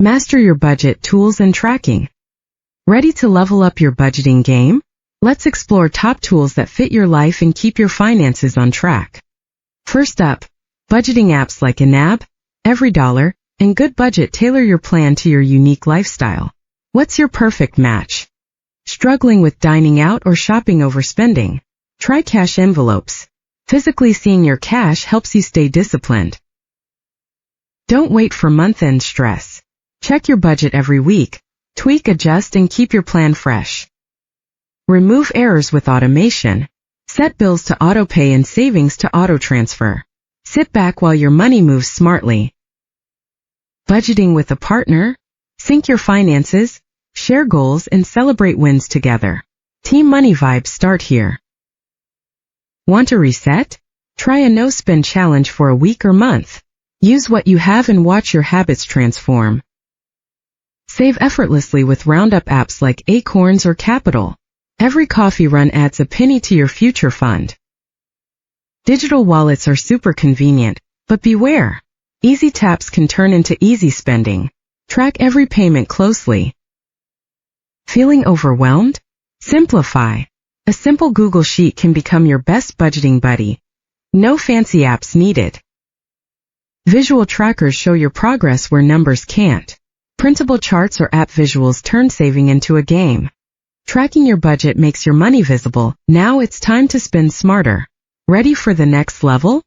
Master your budget tools and tracking. Ready to level up your budgeting game? Let's explore top tools that fit your life and keep your finances on track. First up, budgeting apps like Anab, EveryDollar, and Good Budget tailor your plan to your unique lifestyle. What's your perfect match? Struggling with dining out or shopping overspending? Try cash envelopes. Physically seeing your cash helps you stay disciplined. Don't wait for month-end stress. Check your budget every week, tweak, adjust, and keep your plan fresh. Remove errors with automation. Set bills to auto-pay and savings to auto-transfer. Sit back while your money moves smartly. Budgeting with a partner? Sync your finances, share goals, and celebrate wins together. Team money vibes start here. Want to reset? Try a no-spend challenge for a week or month. Use what you have and watch your habits transform. Save effortlessly with roundup apps like Acorns or Capital. Every coffee run adds a penny to your future fund. Digital wallets are super convenient, but beware. Easy taps can turn into easy spending. Track every payment closely. Feeling overwhelmed? Simplify. A simple Google Sheet can become your best budgeting buddy. No fancy apps needed. Visual trackers show your progress where numbers can't. Printable charts or app visuals turn saving into a game. Tracking your budget makes your money visible. Now it's time to spend smarter. Ready for the next level?